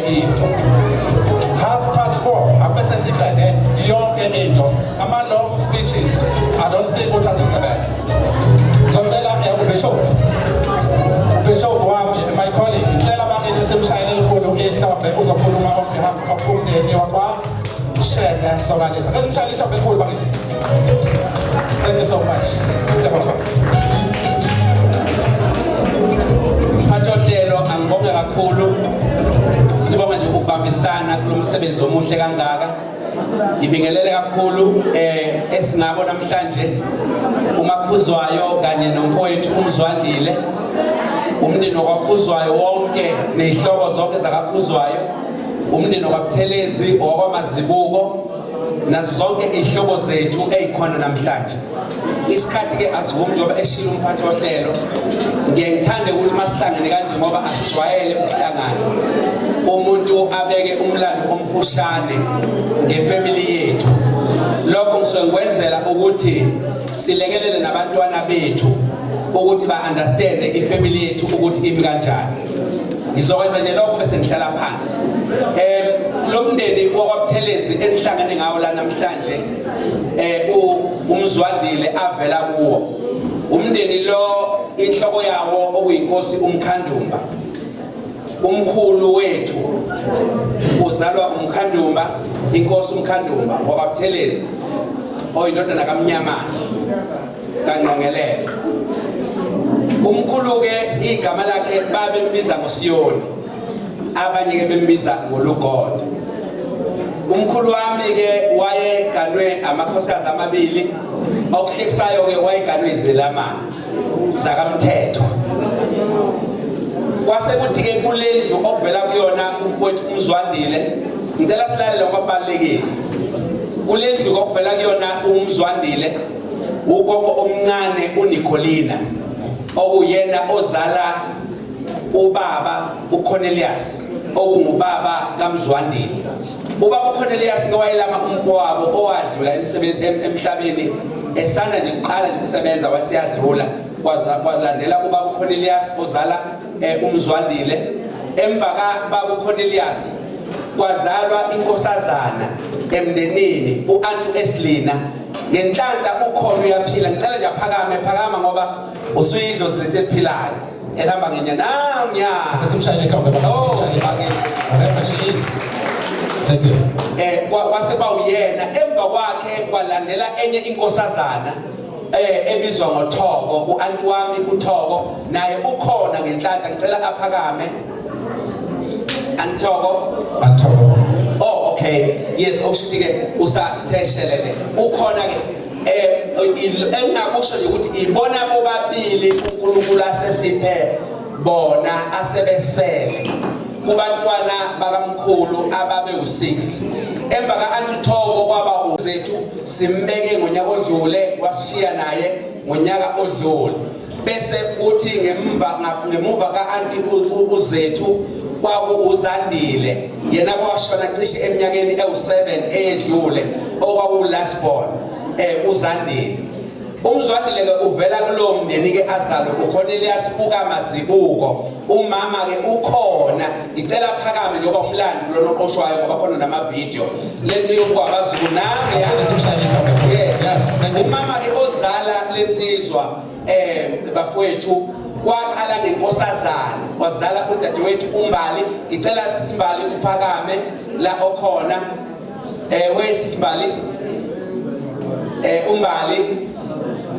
into 4:30 abese siqede yonke into ama long speeches I don't think uthazisebenza zomdela Bishop wami my colleague ngicela bakithi simshayele ikhulu ihlombe uzokhuluma on behalf of umndeni wakwa Shebe Sokanisa ngishayele ihlombe ikhulu bakithi. Thank you so much. Phathohlelo angibonge kakhulu sibonga nje ukubambisana kulomsebenzi omuhle kangaka ibingelele kakhulu esingabo namhlanje uMakhuzwayo kanye nomfowethu uMzwandile umndeni wakwaKhuzwayo wonke nezihloko zonke zakaKhuzwayo umndeni wakwaButhelezi okwamazibuko nazo zonke izihlobo zethu ezikhona namhlanje isikhathi ke asivumi njengoba eshila umphathi wohlelo ngiyangithanda ukuthi masihlangene kanje ngoba asijwayele ukuhlangana umuntu abeke umlando omfushane ngefamily yethu lokho ngizokwenzela ukuthi silekelele nabantwana bethu ukuthi ba-understand ifamily yethu ukuthi imi kanjani ngizokwenza nje lokho bese ngihlala phansi lo mndeni wakwaButhelezi enihlangene ngawo la namhlanje uMzwandile avela kuwo umndeni lo inhloko yawo okuyinkosi uMkhandumba umkhulu wethu uzalwa uMkhandumba inkosi uMkhandumba wakwaButhelezi oyindodana kaMnyamana kaNgqongelele umkhulu ke igama lakhe babembiza ngoSiyoni abanye ke bembiza ngoLugodo umkhulu wami ke wayeganwe amakhosikazi amabili okuhlekisayo ke wayeganwe izelamani zakaMthetho kwasekuthi ke kulendlu okuvela kuyona umfowethu uMzwandile ngicela silalele ngokubalekile kulendlu okuvela kuyona uMzwandile ugogo omncane uNicolina okuyena ozala ubaba uCornelius okungubaba kaMzwandile ubaba uCornelius ngowayelama umfowabo owadlula emhlabeni esanda nje uqala ukusebenza wasiyadlula kwalandela ubaba uCornelius ozala uMzwandile emva kababa uCornelius kwazalwa inkosazana emndenini uAntu Eslina ngenhlanta ukhona uyaphila ngicela nje phakama ngoba usuyidlo silethe philayo ehamba ngenyana nya Simshayele ihlombe Thank you. Kwaseba uyena emva kwakhe kwalandela enye inkosazana ebizwa ngoThoko uAntu wami uThoko naye ukhona ngenhlanta ngicela aphakame Anthoko oh okay yes oshithi ke usatheshelele ukhona ke engakusho nje ukuthi ibona bobabili uNkulunkulu asesiphe bona asebesele kubantwana bakamkhulu ababe u6 emva kaAntu Thoko kwaba uzethu simbeke ngonyaka odlule washiya naye ngonyaka odlule bese uthi ngemuva kaAntu uzethu kwakuZandile yena kwashona cishe eminyakeni ewu7 eyedlule okwaku last born uZandile uMzwandile ke uvela kulo mndeni ke azalo uCornelius uKamazibuko umama ke ukhona ngicela phakame njengoba umlando lona oqoshwayo ngoba khona nama video lento yokwabazulu nami yes umama ke ozala lensizwa bafowethu waqala ngenkosazana wazala udadewethu uMbali ngicela sisimbali uphakame la okhona wesisimbali uMbali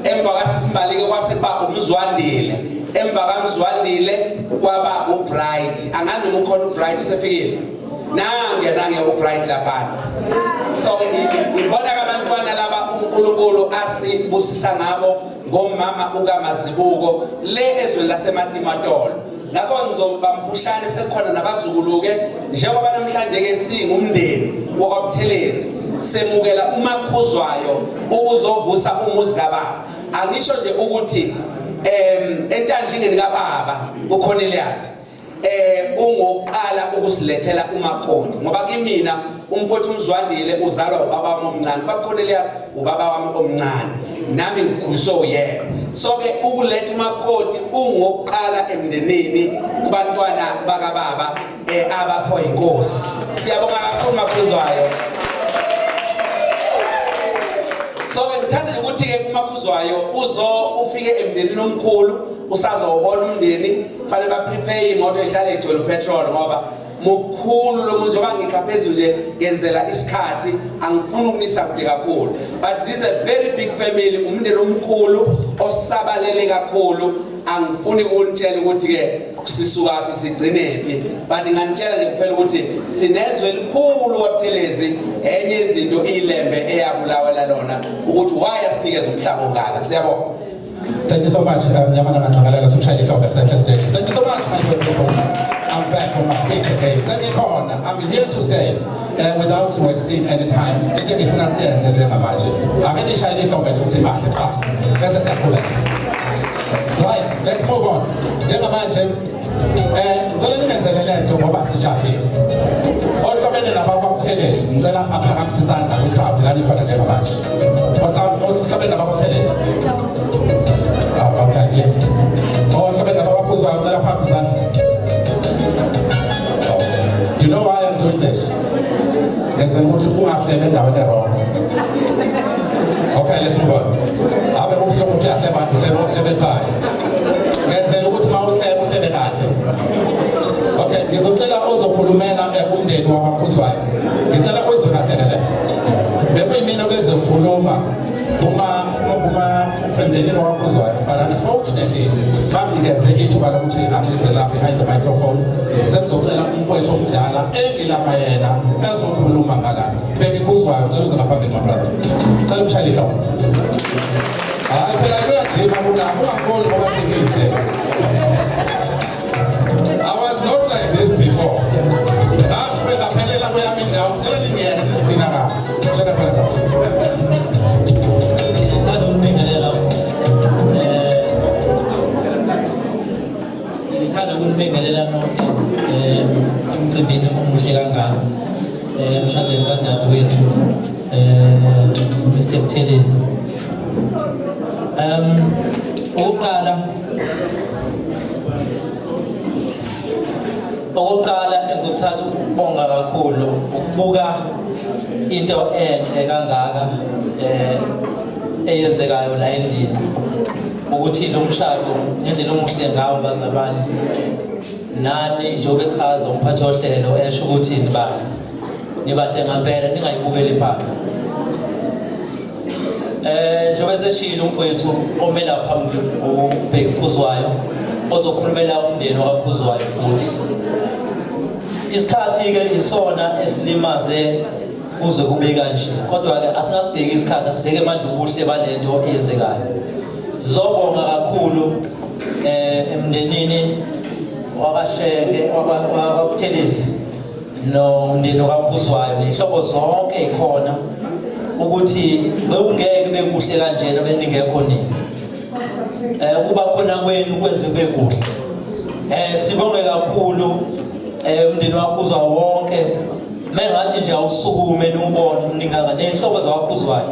emva kaSisimbali ke kwaseba uMzwandile emva kaMzwandile kwaba uBright angani ukhona uBright usefikile nange uBright lapha so ibona abantwana laba uNkulunkulu asibusisa ngabo ngomama uKamazibuko le ezweni laseMatimatolo ngakho ngizoba mfushane sekukhona nabazukuluke njengoba namhlanje ke singumndeni wakwaButhelezi semukela uMakhuzwayo ukuzovusa umuzi kababa angisho nje ukuthi entanjingeni kababa uCornelius ungoqala ukusilethela umakoti ngoba kimina umfowethu uMzwandile uzalwa ubaba wami omncane uBaba Cornelius ubaba wami omncane nami ngikhuliswe uyena. So ke ukuletha umakoti ungokuqala emndenini kubantwana bakababa abapho inkosi. Siyabonga kakhulu Makhuzwayo. So ngithanda ukuthi ke kuMakhuzwayo ufike emndenini omkhulu usazobona umndeni fanele ba prepare imoto ehlala igcwele petrol ngoba mukhulu lo muntu njengoba ngikhaphezulu nje ngenzela isikhathi angifuni ukunisa kude kakhulu, but this is a very big family, umndeni omkhulu osabalele kakhulu. Angifuni ukunitshela ukuthi ke sisukaphi sigcinephi, but nganitshela nje kuphela ukuthi sinezwe elikhulu waButhelezi, enye izinto ilembe eyabulawela lona ukuthi why asinikeza umhlaba ongaka. Siyabonga. Thank you so much, Nyamana Ngqagalala Sumshayeli Hlombe Center Stage. Thank you so much, my good people. I'm back on my feet again. I'm here to stay without wasting any time. Right, let's move on. Njengamanje ngicela ningenzele lento ngoba sijahile. Ohlobene nabakwabuthelezi ngicela aphakamise isandla kwicrowd lana ikhona njengamanje. Ohlobene nabakwabuthelezi. Okay, yes. Ohlobene nabakwabuzwayo ngicela aphakamise isandla. Do you know why I'm doing this? Ngenzela ukuthi ungahlebe endaweni wrong. Okay, let's move on. Abe umhlobo uthi ahleba uhlebe ekhaya. Ngenzela ukuthi mawuhlebe uhlebe kahle. Okay, ngizocela ozokhulumela umndeni wakwaMakhuzwayo. Ngicela uyizwe kahle le. Bekuyimina bezokhuluma uma emndenini wakwaMakhuzwayo, but unfortunately bamnikeze ithuba lokuthi angize la behind the microphone. Sengizocela umfowethu omdala engilapha yena ezokhuluma ngala. Bekukhuzwayo ngicela uze ngaphambili my brother. Cela umshayeli Hlombe. Hayi phela kuyajima ungakholwa ngoba sengithe. I was not like this before. That's when ngaphelela kweyami indawo ngicela ningene nesidina kahle. Shada phela. Ngithanda ukunibingelela nonke emcimbini omuhle kangaka emshadweni kadadewethu Mr. Buthelezi. Okokuqala ngizothatha ukubonga kakhulu ukubuka into enhle kangaka eyenzekayo la endlini, ukuthi lo mshado ngendlela omuhle ngawo bazalwane nani njengoba echaza umphathi wohlelo esho ukuthi nibahle ngempela ningayibukeli phansi. Njengoba seshilo umfowethu omela phambili uBhekuzwayo ozokhulumela umndeni wakwaKhuzwayo futhi. Isikhathi ke isona esilimaze kuze kube kanje, kodwa ke asingasibheki isikhathi, asibheke manje ubuhle balento eyenzekayo. Sizobonga kakhulu emndenini wakwaShenge wakwaButhelezi nomndeni wakwaKhuzwayo nehlobo zonke ikhona ukuthi bekungeke bekuhle kanjena beningekho nini. Kuba khona kwenu kwenze kube kuhle. Sibonge kakhulu umndeni wakwaKhuzwayo wonke. Mengathi nje awusukume niubone umninganga nehlobo zakwaKhuzwayo.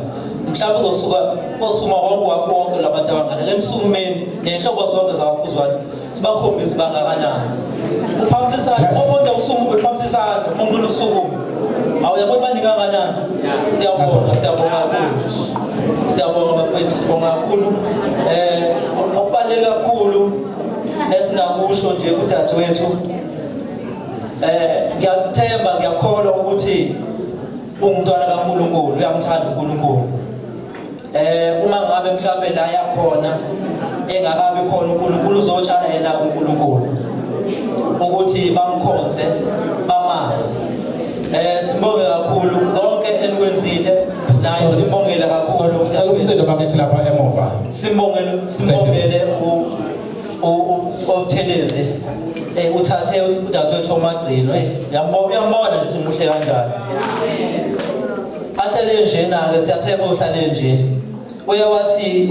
Mhlawumbe uzosukuma wonke labantu abangana lemsukumeni nehlobo zonke zakwaKhuzwayo sibakhombisa bangakanani. Uphamsisana umuntu usukuma uphamsisana umuntu usukuma. Awuyabona baninganganani. Siyabonga kakhulu. Siyabonga bafowethu, sibonga kakhulu. Okubaluleke kakhulu esingakusho nje kudadewethu. Ngiyathemba ngiyakholwa ukuthi ungumntwana kaNkulunkulu, uyamthanda uNkulunkulu. Uma ngabe mhlawumbe la yakhona engakabi khona uNkulunkulu uzotshala yena kuNkulunkulu ukuthi bamkhonze bamazi. Simbonge kakhulu konke enikwenzile, naye simbongele kakhulu. Sicela umsindo bakithi lapha emuva. Simbongele uButhelezi uthathe udadewethu omagcino. Uyambona nje umuhle kanjani. Ahlele nje na-ke siyathemba uhlale nje. Uyawathi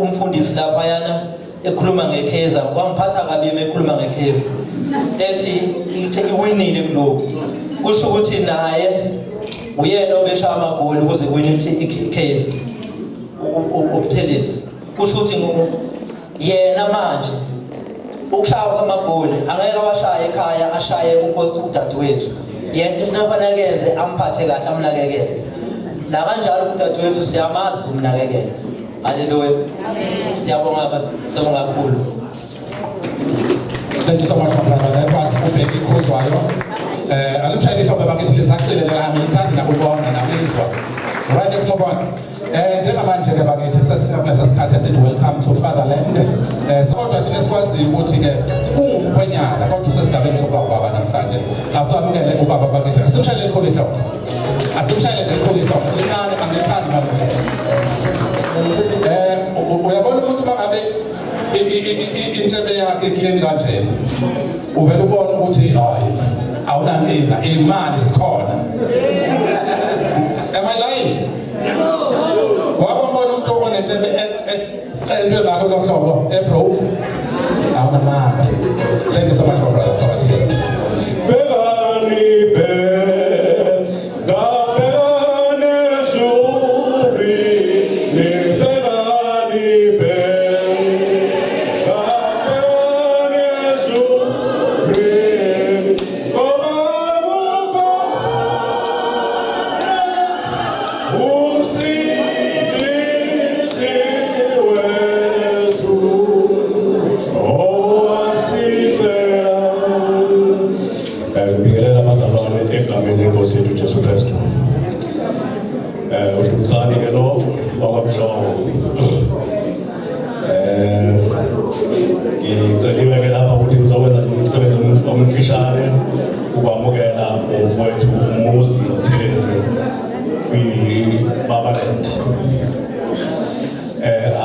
umfundisi lapha yana ekhuluma ngekheza, kwangiphatha kabi ekhuluma ngekheza. Ethi iwinile kuloko. Kusho ukuthi naye uyena obeshaya amagoli ukuze win ikheza. ubuthelezi kusho ukuthi yena manje ukushaya kwamagoli angeke awashaye ekhaya ashaye udadewethu yena ifuna banakenze amphathe kahle amnakekele la kanjalo udadewethu siyamazi umnakekele. Haleluya. Siyabonga kakhulu. Thank you so much, my brother. That was ubheki khuzwayo. Alumshayeli hlobo bakithi lisaqile la ngithanda nakubona nakwizwa. Right, let's move on. Njengamanje ke bakithi sesikulesa sikhathi esithi welcome to fatherland. Kodwa thina sikwazi ukuthi ke ungumkhwenyana kodwa usesigabeni sokuba namhlanje. Asamukele ubaba bakithi. Asimshayele ikhulu ihlobo. Asimshayele ikhulu ihlobo. Incane angithandi manje. Uyabona ukuthi mangabe intshebe yakhe clean kanjena uvela ubona ukuthi hayi awunankinga imali sikhona. Am I lying? Wabona umuntu onetshebe ecelwe ngalo lo hlobo ebro awunamanga. Thank you so much, my brother.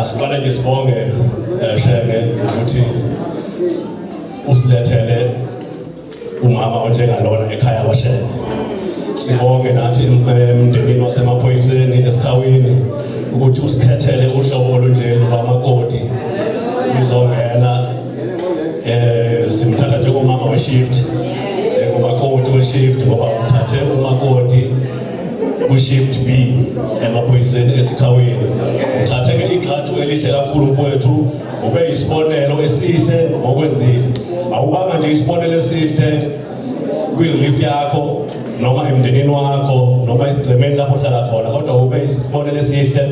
Asiqale ngisibonge Shenge ukuthi usilethele umama onjengalona ekhaya kwaShenge. Sibonge nathi emndenini wasemaphoyiseni esikhawini ukuthi usikhethele uhlobo olunje lwamakoti uzongena simthatha njengomama we-shift njengomakoti we-shift ngoba uthathe umakoti ku-shift B emaphoyiseni esikhawini. Uthathe-ke igxathu elihle kakhulu mfowethu ube isibonelo esihle ngokwenzile. Awubanga nje isibonelo esihle kwi-relief yakho noma emndenini wakho noma egcemeni lapho ohlala khona kodwa ube isibonelo esihle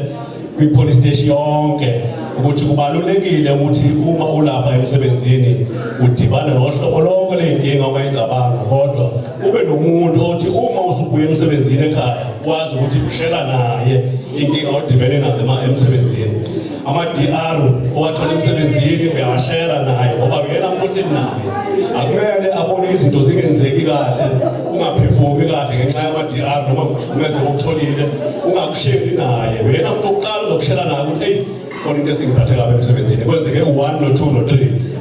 kwi-police station yonke ukuthi kubalulekile ukuthi uma ulapha emsebenzini udibane nohlobo lonke ley'nkinga ongayicabanga kodwa ube nomuntu othi uma usubuya emsebenzini ekhaya ukwazi ukuthi ushera naye inkinga odibene nazo emsebenzini. Ama-DR owathola emsebenzini uyawashera naye ngoba uyena muntu ohleli naye. Akumele abone izinto zingenzeki kahle ungaphefumi kahle ngenxa yama-DR noma kuhlukumeze okutholile ungakusheri naye. Uyena muntu oqala uzokushera naye ukuthi eyi khona into esingiphathe kabi emsebenzini kwenzeke u-1 no-2 no-3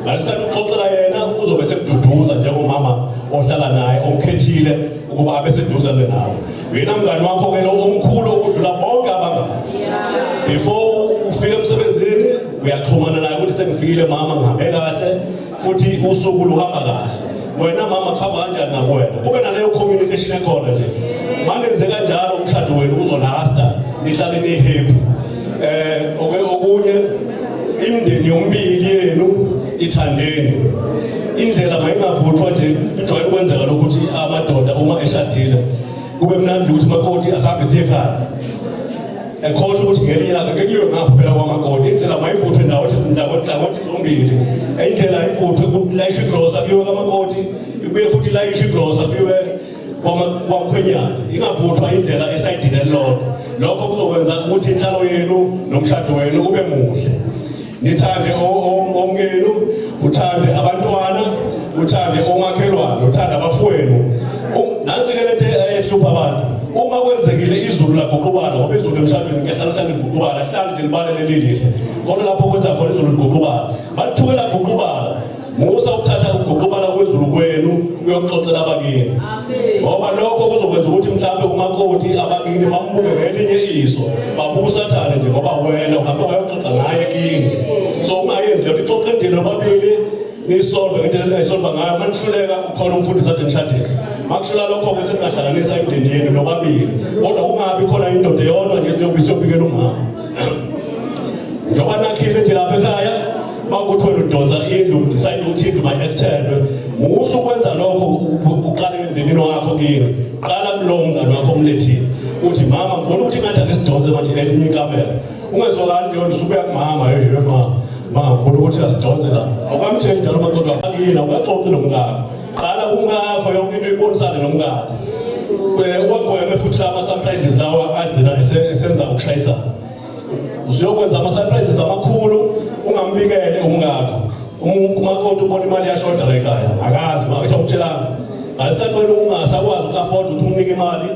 ngalesikhathi uxoxela yena uzobe sekududuza njengomama ohlala naye omkhethile ukuba abe seduzane nawe. Wena mngani wakho-ke lo omkhulu ukudlula bonke abangani. Before ufike emsebenzini uyaxhumana naye ukuthi sengifikile mama ngihambe kahle futhi usuku luhamba kahle. Wena mama kuhamba kanjani nakuwena kube naleyo communication ekhona nje. Manenze kanjalo umshado wenu uzolasta nihlale ni-happy. Okunye imindeni yombili yenu ithandeni. Indlela mayingavuthwa nje ijwayele ukwenzeka lokuthi amadoda uma eshadile kube mnandi ukuthi makoti asahambe siye ekhaya. Ekhohle ukuthi ngeliyaka kuyiwe ngapha phela kwamakoti. Indlela mayivuthwe ndawothi zombili. Indlela ivuthwe kulayisha igrosa kuyiwe kwamakoti ibuye futhi layisha igrosa kuyiwe kwamkhwenyana. Ingavuthwa indlela esayidini elilodwa. Lokho kuzokwenza ukuthi inhlalo yenu nomshado wenu ube muhle. Nithande omkenu, uthande abantwana, uthande omakhelwane, uthande abafowenu. Nansi-ke lento ehlupha abantu. Uma kwenzekile izulu laguqubala ngoba izulu emshadweni kuyahlala liguqubala hlala nje libale lelihle. Khona lapho kwenza khona izulu liguqubala. Malithuke laguqubala musa ukuthatha ukuguqubala kwezulu kwenu uyokuxoxela abakini. Ngoba lokho kuzokwenza ukuthi mhlawumbe umakoti abakini bambuke ngelinye iso babusathane nje ngoba wena uhambe wayoxoxa naye kini. So ungayenzi lento ixoxe endini nobabili nisolve ngendlela engayisolva ngayo. Manihluleka ukhona umfundisi ade nishadise. Makushula lokho-ke seningahlanganisa imindeni yenu nobabili kodwa kungabi khona indoda eyodwa nje eziyobikela umama. udonsa indlu decide ukuthi indlu mayi-extendwe musukwenza lokho uqale emndenini wakho kini qala kulo mngani wakho omlethile uthi mama ngibona ukuthi ngathi akesidonse manje elinye ikamela ungezwakali nje wena usubuya kumama mama ngibona ukuthi asidonse la awukamtsheli njalo makodwa akina ungaxoxi nomngako qala kumngakho yonke into ibonisane nomngako wakugweme futhi lama-surprises lawa agcina esenza ukushayisana usuyokwenza ama-surprises amakhulu ungambikele umngako umakoti ubona imali yashoda la ekhaya akazi makisha ukutshelanga ngalesikhathi wena ungasakwazi uku-afford ukuthi umnike imali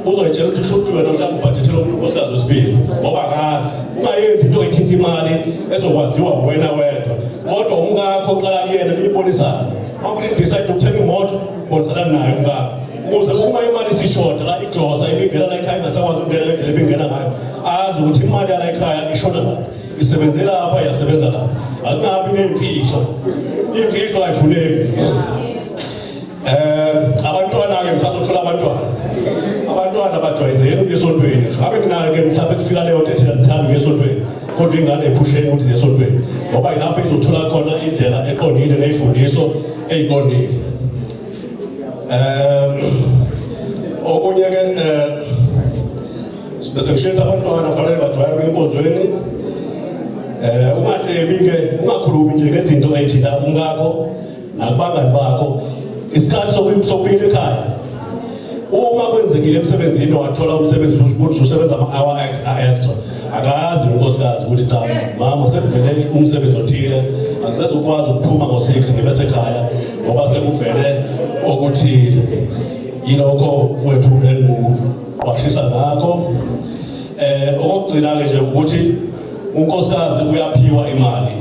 uzoyitshela ukuthi ushuthiwe namhlanje ubhajethele unkosikazi wesibili ngoba akazi ungayenzi into ethinta imali ezokwaziwa wena wedwa kodwa umngakho qala kuyena niyibonisane makuthi decide ukuthenga imoto bonisana naye umngakho ukuze uma imali isishoda la iglosa ibingena la ekhaya ingasakwazi ukungena ngendlela ebingena ngayo azi ukuthi imali yala ekhaya ishona lapha isebenzela lapha yasebenza lapha akungabi nemfihlo imfihlo ayifuneki abantwana-ke msazothola abantwana bajwayezeni ukuya esontweni ngabe mina-ke mhlawumbe kufika leyo nto ethina ndithanda ukuya esontweni kodwa ingane ephusheni ukuthi esontweni ngoba yilapho izothola khona indlela eqondile neyifundiso eyiqondile okunye-ke bese kushiyetha abantwana fanele bajwayele enkonzweni ungahlebi-ke ungakhulumi nje ngezinto ey'thinta umngakho nakubangani bakho isikhathi sokubika ekhaya uma kwenzekile emsebenzini wathola umsebenzi ukuthi usebenza ama-hour extra akazi unkosikazi ukuthi cha mama sekuvele umsebenzi othile angisezukwazi ukuphuma ngo-6 ngibe sekhaya ngoba sekuvele okuthile yilokho wethu enguqwashisa ngakho okugcina-ke nje ukuthi unkosikazi uyaphiwa imali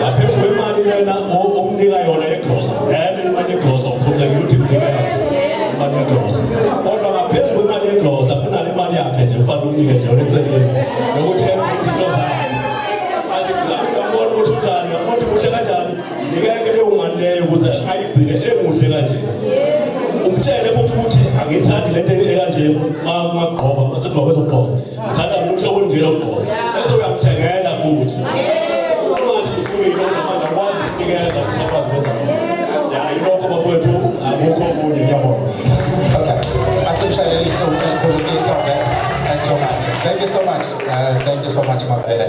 ngaphezu kwemali lena omnika yona eglosa imali yeglosa uphoxekile ukuthi mnika imali yeglosa kodwa ngaphezu kwemali yeglosa kunale mali yakhe nje kufanele umnike nje yona eceleni yokuthi enze izinto zakhe azigcina ukuthi uthani ukuthi kuhle kanjani nikeke leyo mali leyo ukuze ayigcine emuhle kanje umtshele futhi ukuthi angithandi lento ekanje makugqoka masekuzoba bezogqoka ngithanda mina uhlobo olunjena ukugqoka bese uyamthengela futhi Thank you so much. Thank you so much, Mabele.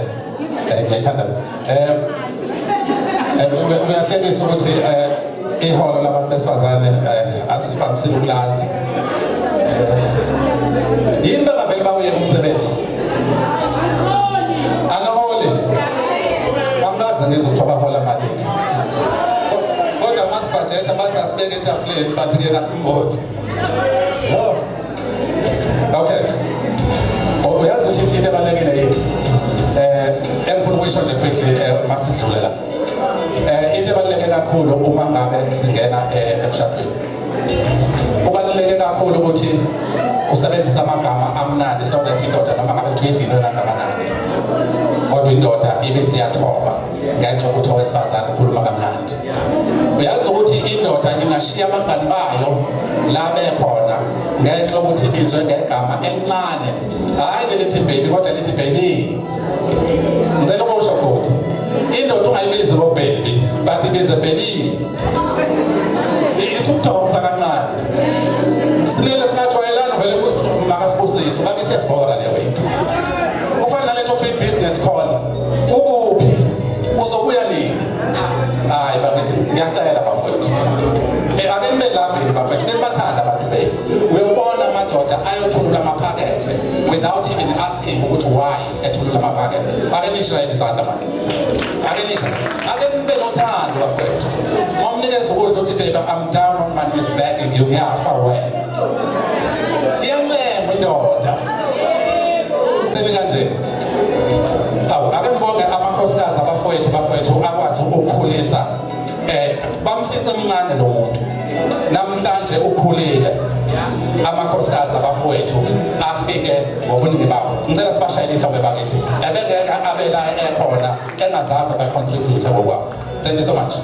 Uyahlekisa ukuthi iholo labantu besifazane asifambisile ukulazi. Yini bengavele bawuyela umsebenzi? Anaholi. Bangaze ngizothiwa bahola mali. Kodwa masibhajetha bathi asibeke etafuleni bathi yena simbodi. Okay. Uyazi ukuthi into ebalulekile yini? Engifuna ukuyisho nje quickly masidlule la. Into ebaluleke kakhulu uma ngabe singena emshadweni. Kubaluleke kakhulu ukuthi usebenzise amagama amnandi so that indoda noma ngabe kuthiwa idinwe kangakanani. Kodwa indoda ibe siyathoba ngenxa yokuthi owesifazane ukhuluma kamnandi. Uyazi ukuthi indoda ingashiya abangani bayo la bekhona ngenxa yokuthi ibizwe ngegama elincane hayi lithi baby kodwa lithi baby. Ngicela ukusho futhi indoda ungayibizi ngo baby but ibize baby. Ithi ukudonsa kancane. Silele singajwayelana vele ukuthi makasibusise babe siyasibora leyo into. Kufanele letho ukuthi business call ukuphi uzobuya nini? Hayi bakithi ngiyacela bafowethu. Ake nibe lovely bafowethu nibathanda abantu benu. Uyobona amadoda ayothulula amaphakethe without even asking ukuthi why ethulula amaphakethe. Ake nishayele izandla manje. Ake nisha. Ake nibe nothando bafowethu. Ngomnikeza ukudla uthi baby I'm down on my knees begging you ngiyafa wena. Iyamema indoda. Sele kanje. Ake ngibonge amakhosikazi abafowethu akwazi ukukhulisa bamfithe emncane lo muntu namhlanje ukhulile amakhosikazi abafowethu afike ngobuningi babo ngicela sibashayele ihlobo bakithi ebengeke abe la ekhona engazange bacontribute ngokwabo. Thank you so much.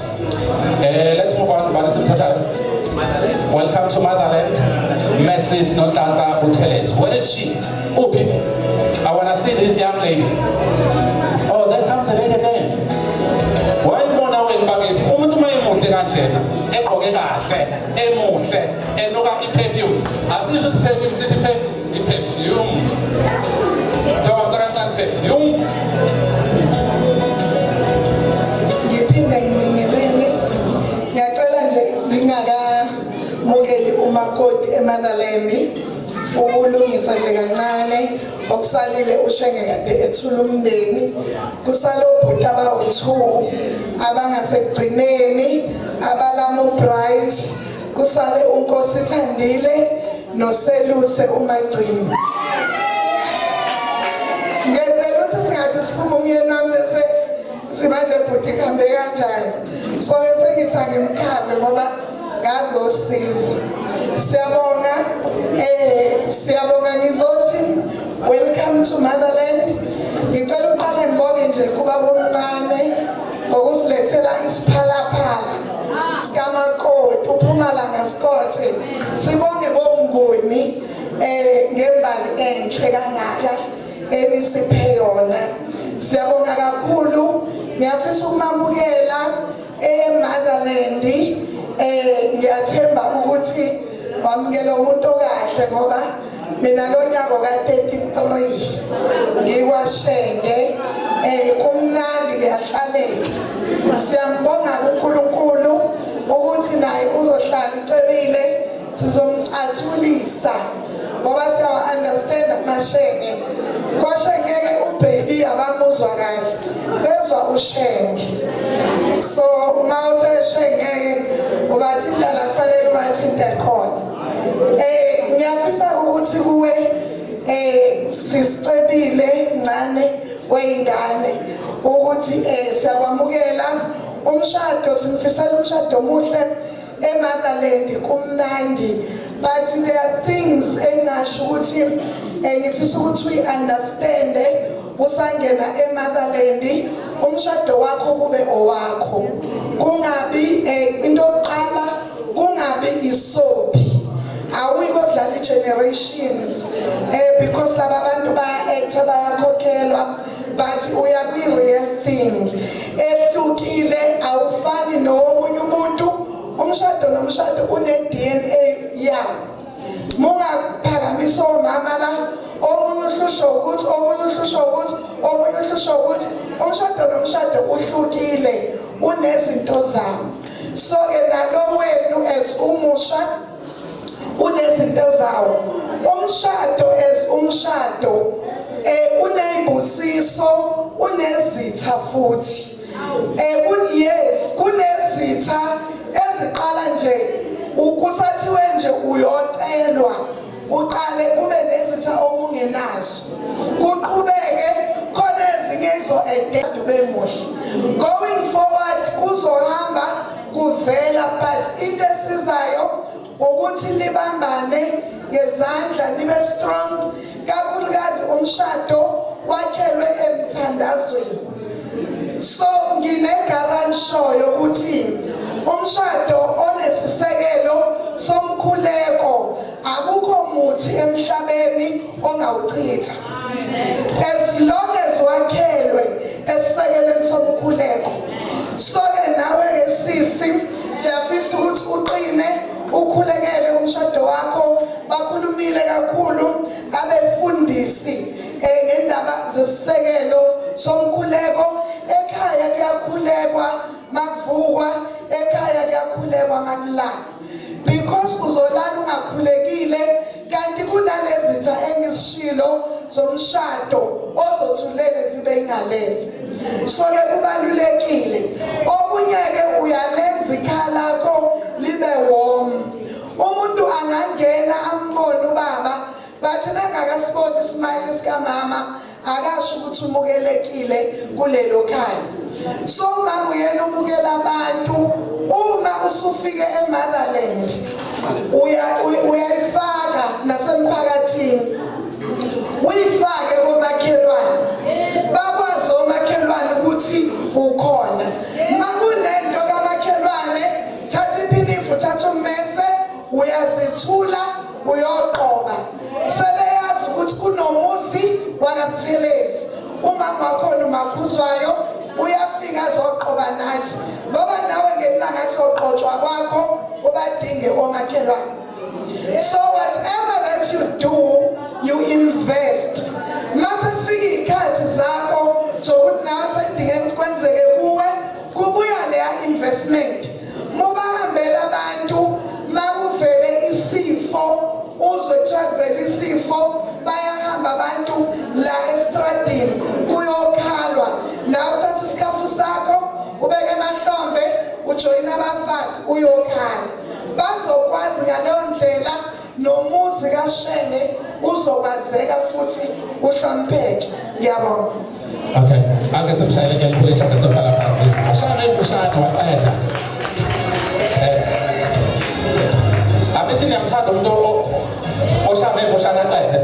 Let's move on. Bani simthathayo. Welcome to Motherland, Mrs. Notata Buteles. Where is she? Upi. I want to see this young lady. Oh, there comes a lady again. Why mona when bagethi umuntu mayemuhle kanjena egqoke kahle emuhle enuka iperfume asisho ukuthi perfume sithi iperfume donsa kancane perfume ngiphinde ngibingelele ngiyacela nje ngingakamukeli umakoti eMotherland ukulungisa nje kancane okusalile ushenge kade ethula umndeni kusalo bhuti abawu2 abangasekugcineni abalamu bright kusale uNkosi Thandile noSeluse uMagcini ngenzela ukuthi singathi siphuma umyeni wami bese simanje bhuti kambe kanjani so esengithi angimkhave ngoba ngazosiza siyabonga ngizothi welcome to Motherland. Ngicela uqale ngibonge nje kuba bomncane ngokusilethela isiphalaphala sikamakoti uPhumalanga Sikothe. Sibonge bomnguni ngembali enhle kangaka enisiphe yona. Siyabonga kakhulu. Ngiyafisa ukumamukela eMotherland. Ngiyathemba ukuthi wamukela umuntu okahle ngoba mina lo nyaka ka33 ngiwashenge kumnandi kuyahlaleka siyambonga uNkulunkulu ukuthi naye uzohlala ucebile sizomcathulisa ngoba siyawa understand amashenge kwashengeke ubaby abamuzwa kahle bezwa ushenge so mawuthe shengeke ubathinta la kufanele ubathinte khona ngiyafisa ukuthi kuwe sisicebile ncane weingane ukuthi siyakwamukela umshado simfisela umshado omuhle eMotherland kumnandi but there are things engasho ukuthi ngifisa ukuthi we understand usangena eMotherland umshado wakho kube owakho kungabi into yokuqala kungabi isoapy awuyikudlala generations because laba bantu baya-act bayakhokhelwa but uya kwi-real thing ehlukile awufani nomunye umuntu umshado nomshado une-DNA yawo mungaphakamisa omama la omunye uhlushwa ukuthi omunye uhlushwa ukuthi omunye uhlushwa ukuthi umshado nomshado uhlukile unezinto zawo so-ke nalo wenu as umusha unezinto zawo umshado as umshado uneyibusiso unezitha futhi yes kunezitha eziqala nje ukusathiwe nje uyocelwa uqale kube nezitha okungenazo kuqhubeke khona ezinye izo-adapt bemuhle going forward kuzohamba kuvela but into esizayo ukuthi libambane ngezandla nibe strong kakhulukazi umshado wakhelwe emthandazweni so ngine-guarantee yokuthi umshado onesisekelo somkhuleko akukho muthi emhlabeni ongawuchitha as long as wakhelwe esisekelweni somkhuleko so-ke nawe-ke sisi siyafisa ukuthi uqine ukhulekele umshado wakho bakhulumile kakhulu abefundisi ngendaba zesisekelo somkhuleko ekhaya kuyakhulekwa makuvukwa ekhaya kuyakhulekwa makulala because uzolala ungakhulekile kanti kunalezitha engizishilo zomshado ozothulele zibe ingalele so-ke kubalulekile okunye-ke uyalenza ikhala lakho libe warm umuntu angangena ambone ubaba bathi bengakasiboni ismile sikamama akasho ukuthi umukelekile kulelo khaya so mama uyena umukela abantu uma usufike eMotherland uyayifaka nasemphakathini uyifake komakhelwane bakwazi omakhelwane ukuthi ukhona makunento kamakhelwane thatha iphinifu thatha ummese uya uyaphuthula uyoqoba sebeyazi ukuthi kunomuzi wakaButhelezi umama wakhona uMakhuzwayo uyafika azoqoba nathi ngoba nawe ngelanga kuzoqotshwa kwakho ubadinge omakhelwane. So whatever that you do, you invest. Mase kufika ikhathi zakho sokuthi nawe sedinge ukuthi kwenzeke kuwe kubuya leya investment. Mubahambela abantu makuvele isifo uzwe kuthiwa kuvele isifo bayahamba abantu la estradini kuyokhalwa nawe uthatha isikhafu sakho ubeke emahlombe ujoyina abafazi uyokhala bazokwazi ngaleyo ndlela nomuzi kaShenge uzokwazeka futhi uhlonipheke. Ngiyabonga. Okay, ake simshayele ngelikhulisha bese sifala phansi. Ashana imfushane waqeda. Abethi niyamthanda umuntu oshaya imfushane aqede.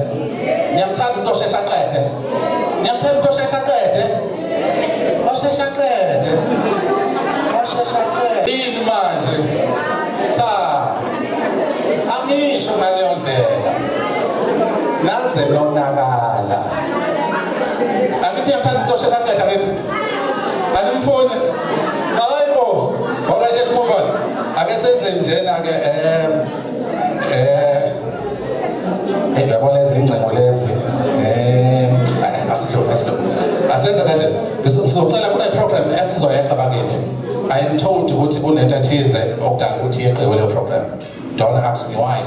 Niyamthanda umuntu oshesha aqede. Niyamthanda umuntu oshesha aqede. Oshesha aqede. Oshesha aqede. Yini manje? Cha. Angisho ngaleyo ndlela. Naze nonakala. Abethi niyamthanda umuntu oshesha aqede ngithi. Alimfuni. Hayibo. Alright, let's move on. Ake senze njena ke yabona izingcingo lezi asidlo asenze kanje sizocela kune program esizoyenza bakithi. I am told ukuthi kunento ethize okudala ukuthi yeqiwe leyo program. Don't ask me why.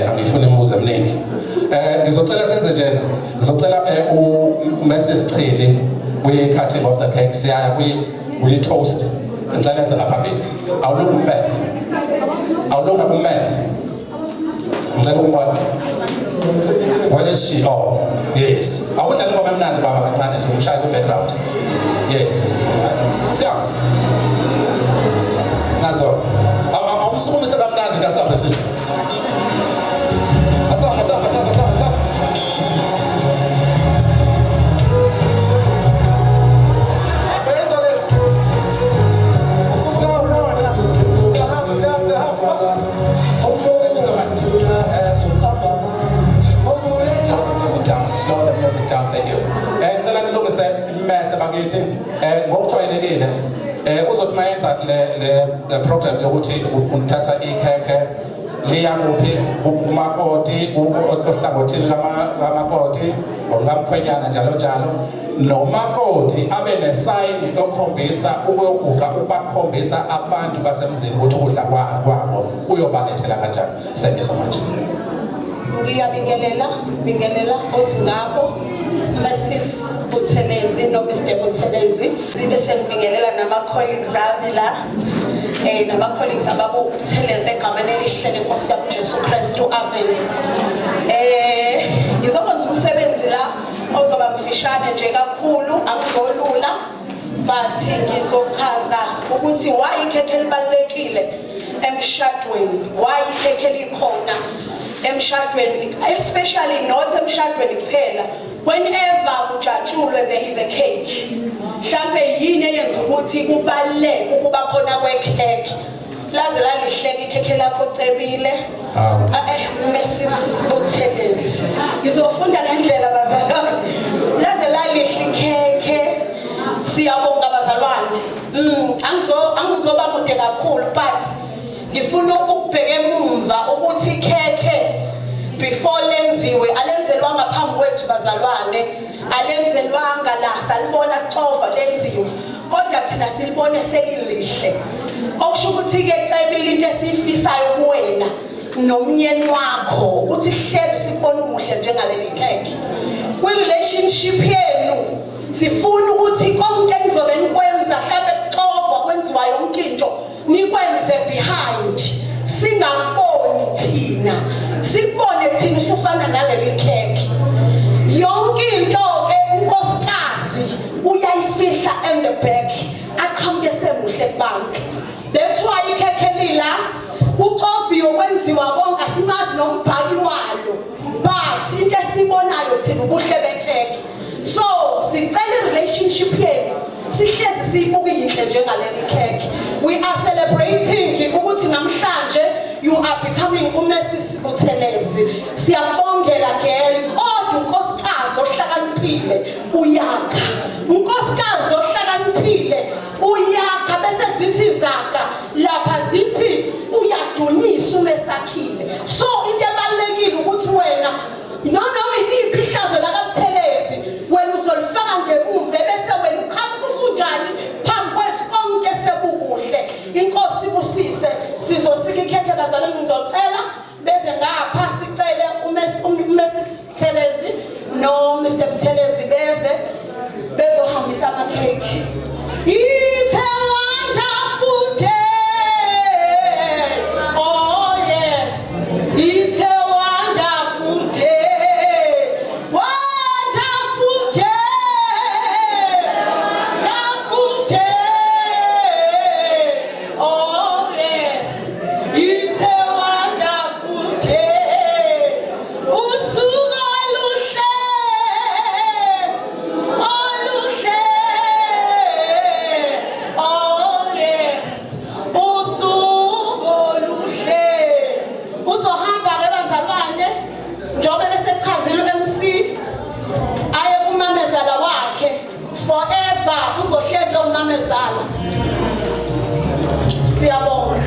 Angifuni imibuzo eminingi. Ngizocela senze njena. Ngizocela uMrs Chili we cutting off the cake siyaya we toast. Ngicela enze ngaphambili. Awulunga ummese. Awulunga ummese. Ngicela umbone. Where is she? Oh, yes. Awudlala ingoma emnandi baba kancane nje umshaya ku background. Yes. Yeah. Nazo. Awumsukumisa kamnandi kasapha sithi. Asapha. Slow the music down, thank you. Ngicela nilungise immese bakithi ngokujwayelekile uzothi mayenza le program yokuthi uthatha ikhekhe liya kuphi umakoti ohlangothini kamakoti okamkhwenyana njalo nomakoti abe nesayini okhombisa ukuyoguqa ukubakhombisa abantu basemzini ukuthi ukudla kwabo uyobalethela kanjani. Thank you so much. Ngiyabingelela osingabo Mrs Buthelezi no Mr Buthelezi sibe sengibingelela nama colleagues ami la nama colleagues ababu Buthelezi egameni elihle lenkosi yami Jesu Kristu amen. Ngizokwenza umsebenzi la ozoba mfishane nje kakhulu angizolula but ngizochaza ukuthi why ikhekhe libalekile emshadweni, why ikhekhe likhona emshadweni, especially not emshadweni kuphela. Whenever kujatshulwe there is a cake. Mhlambe yini eyenza ukuthi kubaleke ukuba khona kwekhekhe. Laze lalihleka ikhekhe lakho cebile. Mrs Buthelezi. Ngizofunda ngendlela bazalwane. Laze lalihle ikhekhe. Siyabonga bazalwane. Angizoba mude kakhulu but ngifuna ukubheka emumva ukuthi ikhekhe before lenziwe alenzelwanga phambi kwethu bazalwane, alenzelwanga la salibona xova lenziwe kodwa thina silibone selilihle. Okusho ukuthi ke cebile into esifisayo kuwena nomnyeni wakho ukuthi hleze sibone umuhle njengaleli khekhe. Kwi relationship yenu sifuna ukuthi konke nizobe nikwenza mhlawumbe xova kwenziwa yonke into nikwenze behind, singaboni thina, sibone thina usufana naleli khekhe. Yonke into ke unkosikazi uyayifihla in the back aqhamuke semuhle kubantu. That's why ikhekhe lila uxoviwe kwenziwa konke asimazi nombhaki walo but into esibonayo thina ubuhle bekhekhe. So sicela relationship yenu sihlezi siyibuka inhle njengaleli khekhe. We are celebrating ukuthi namhlanje you are becoming uMrs Buthelezi. Siyabongela girl, kodwa unkosikazi ohlakaniphile uyakha. Unkosikazi ohlakaniphile uyakha bese zithi zaka lapha zithi uyadunyisa umesakhile. So into ebalekile ukuthi wena noma iliphi ihlazo la kaButhelezi wena uzolifaka ngemuva bese wena uqhamuka usunjani phambi kwethu konke sebubuhle. Inkosi ibusise sizosika ikhekhe bazalwane ngizocela beze ngapha sicele uMrs Buthelezi no Mr Buthelezi bezohambisa amakhekhe. It's a wonderful day. Oh yes, it's a wonderful day. Wonderful day. Wonderful day. Oh yes, it's a wonderful day. Usuku oluhle. Oluhle. Oh yes, usuku oluhle. Uzohamba ke bazalwane njengoba besechazile uMC aye kumamezala wakhe forever uzohleza umamezala. Siyabonga.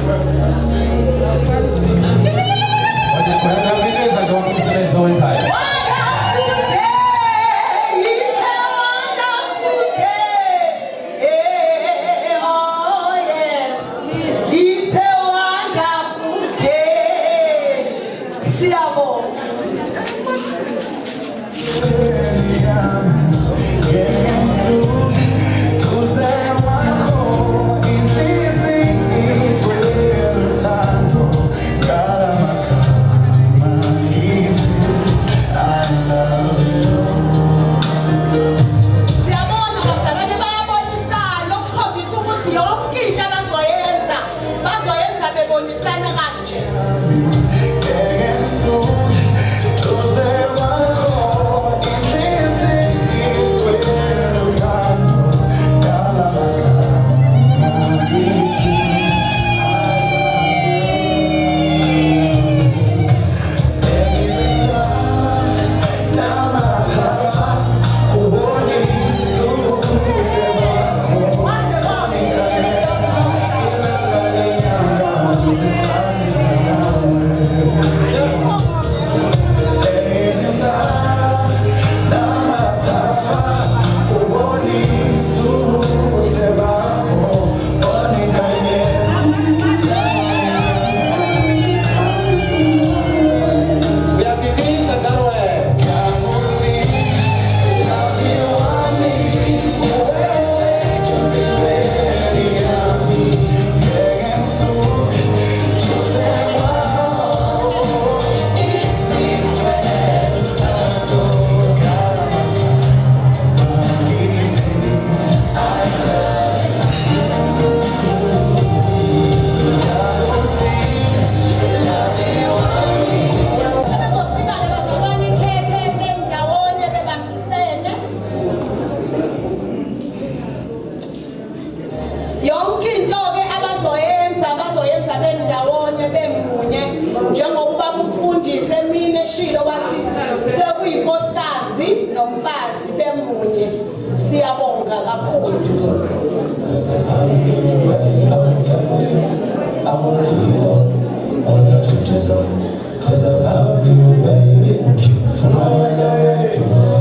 nomfazi bemunye siyabonga kakhulu.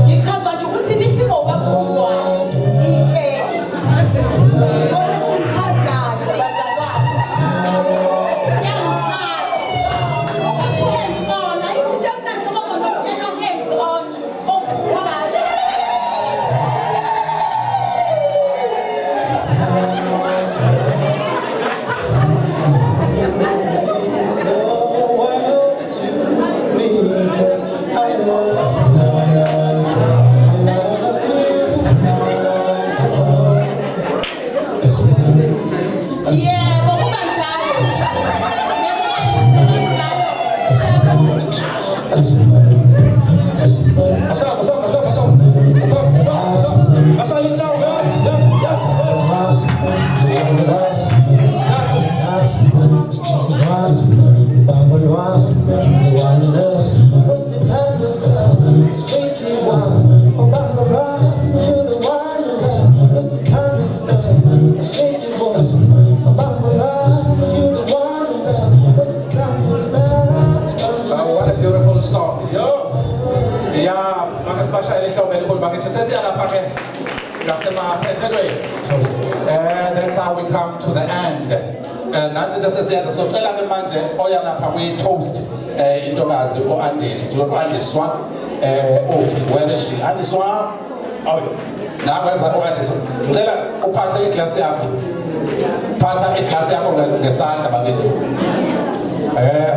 Ngikhaza nje ukuthi nisimo bakuzwa ikhekhe. Ukukhazayo bazalwane. That's how we come to the end. Nansi into sesiyenza socela ke manje oya ngapha kwi-toast intokazi u-Andiswa okay, where is she? Andiswa? Oh, naweza u-Andiswa. Ngicela uphathe iglasi yakho. Phatha iglasi yakho ngesandla bakithi.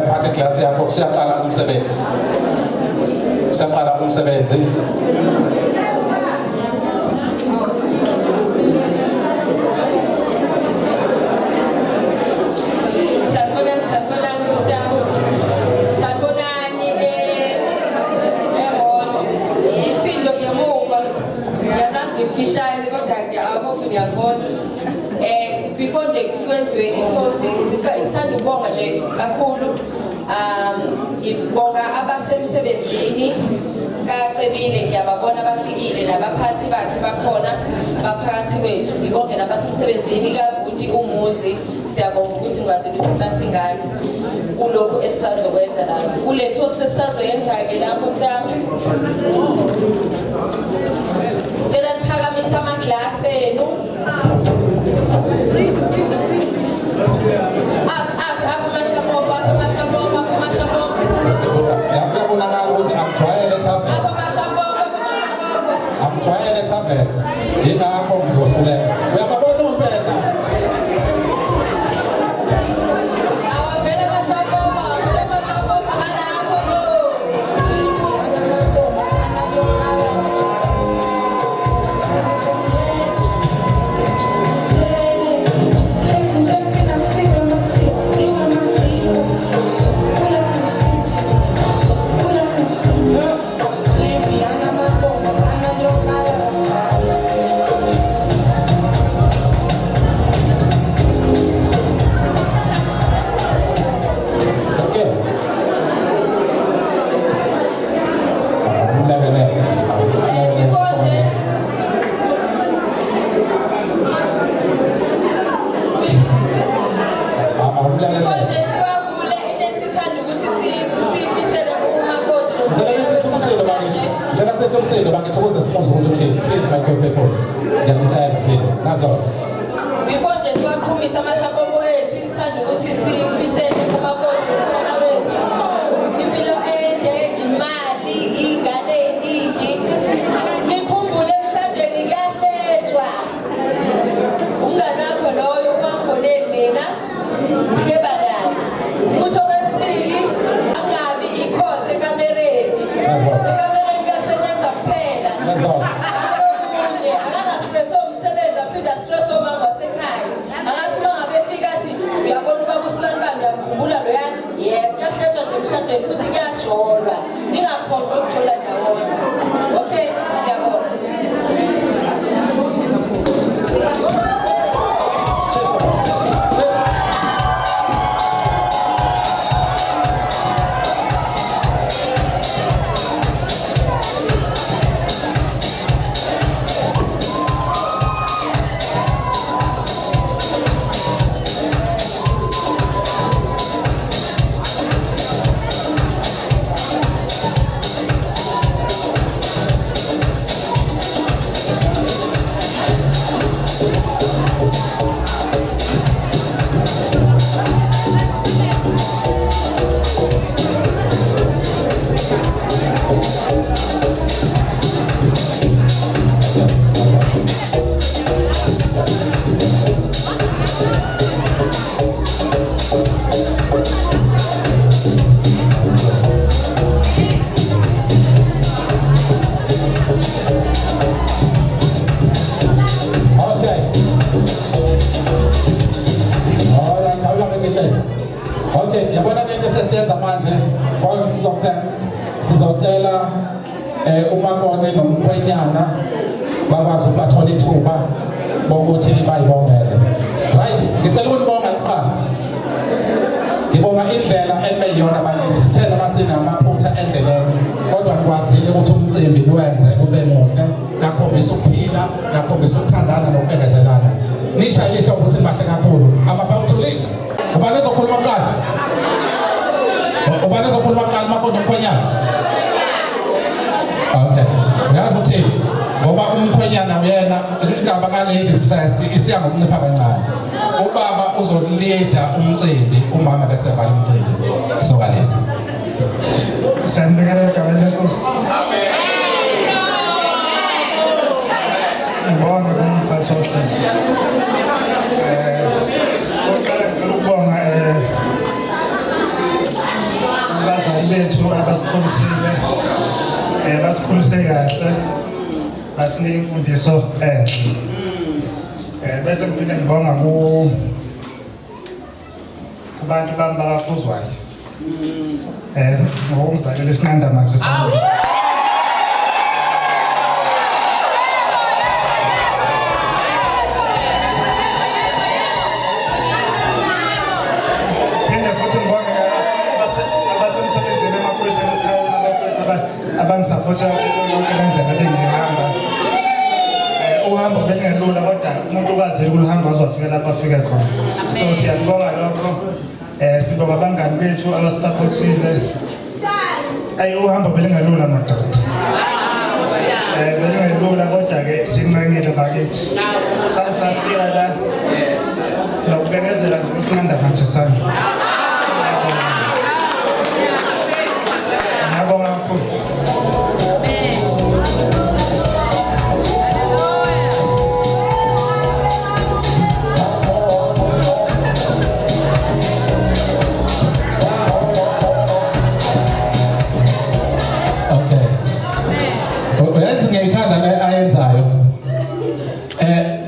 Phatha iglasi yakho siyaqala umsebenzi. Siyaqala umsebenzi. Before nje kwenziwe i-toasting sithanda ukubonga nje kakhulu ngibonga abasemsebenzini kacebile ngiyababona bafikile nabaphathi bakhe bakhona baphakathi kwethu ngibonge nabasemsebenzini kaButi Umuzi siyabonga ukuthi ngwazile ukuthi nasingathi kulokho esisazokwenza la kule toast esisazoyenza ke lapho sami Cela niphakamisa amaglasi enu. Please, my good people, please. That's all. Before just wakhumisa amashapopo ethu sithanda ukuthi sifisele kumakoti kuphela wethu impilo ende imali ingane eningi ngikhumbule emshadweni kaHletshwa umngane wakho loyo ubangifoneli mina ngeba naye futhi okwesibili angabi ikhothe ekamereni kasetshenziswa kuphela emshadweni futhi kuyajolwa ningakhohlwa ukujola ndawonye okay siyabonga Okay, yabona into sesiyenza manje voices of thanks sizocela umakoti nomkhwenyana bakwazi ukubathola ithuba bokuthi bayibongele. Right, ngicela ukunibonga kuqala. Ngibonga indlela enibeyiyona bakithi sithena masina amaphutha endleleni kodwa nikwazile ukuthi umcimbi niwenze ube muhle nakhombisa ukuphila nakhombisa ukuthandana nokubekezelana. Nishaye ihlobo ukuthi nibahle kakhulu. Amabawuthulile. Ubani uzokhuluma kuqala? Ubani uzokhuluma kuqala umakoti nomkhwenyana? Okay. Uyazi uthini? ngoba umkhwenyana uyena indaba ka-ladies first isiya ngokuncipha kancane. Ubaba uzolida umcimbi umama bese vala umcimbi. Sokalisa. Sanibingelela igama lenkosi. Ngibonga kumphathi ohlelo. Oqala ngicela ukubonga abazali bethu abasikhulisile, basikhulise kahle, basinika imfundiso enhle. Bese ngiphinde ngibonga kubantu bami bakaKhuzwayo. Ngokungizalela isinqanda manje sami. Abangisapotha yonke le ndlela engihamba. Uhambo belingelula kodwa umuntu ukwazile ukuhamba azofika lapho afike khona. So siyabonga lokho. Sibonga abangani bethu abasisapotile. Uhambo belingelula madoda. Belingelula kodwa-ke sincengile bakithi. Sasafika la nokubekezela nje ukusinqanda manje sami. Ngiyabonga kakhulu.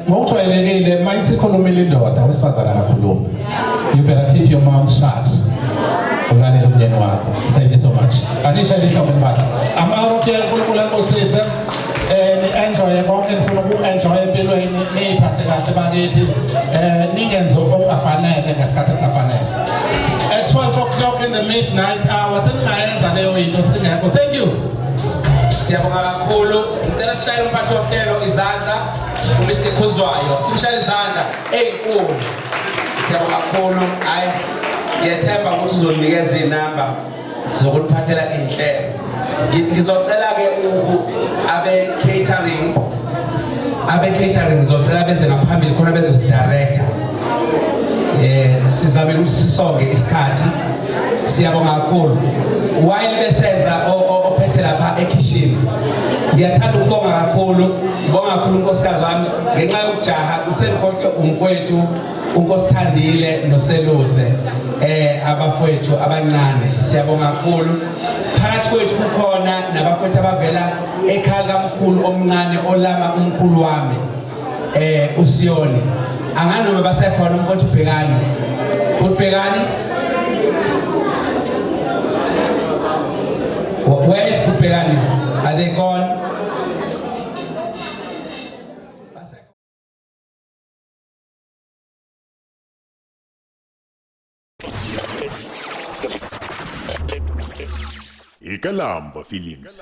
Ngokujwayelekile mayisikhulumile indoda wesifazana akakhulumi. You better keep your mouth shut. Ulalela umyeni wakho. Thank you so much. Anisha lihlobo libala. Amaro-ke uNkulunkulu enkosini ni-enjoye konke nifuna uku-enjoy empilweni niyiphathe kahle bakithi. Ningenze okungafanele ngesikhathi esingafanele. At 12 o'clock in the midnight hour seningayenza leyo into singekho. Thank you. Siyabonga kakhulu. Ngicela sishaye umphathi wohlelo izandla uMr Khuzwayo. Simshaye izandla ezinkulu. Siyabonga kakhulu. Hayi ngiyethemba ukuthi uzoninikeza inamba zokuliphathela inhlelo. Ngizocela ke abe catering ngizocela beze ngaphambili khona bezosidirector. Sizabe sisonke isikhathi. Siyabonga kakhulu. While beseza ophethe lapha ekitchen. Ngiyathanda ukubonga kakhulu. Ngibonga kakhulu unkosikazi wami ngenxa yokujaha usenkhohle umfowethu unkosithandile noseluse abafowethu abancane. Siyabonga kakhulu. Phakathi kwethu kukhona nabafowethu abavela ekhaya kamkhulu omncane olama umkhulu wami uSiyoni. Anganoma basekhona umfowethu uBhekani. uBhekani Where is Kupegani? Are they gone? Ikalamba Films.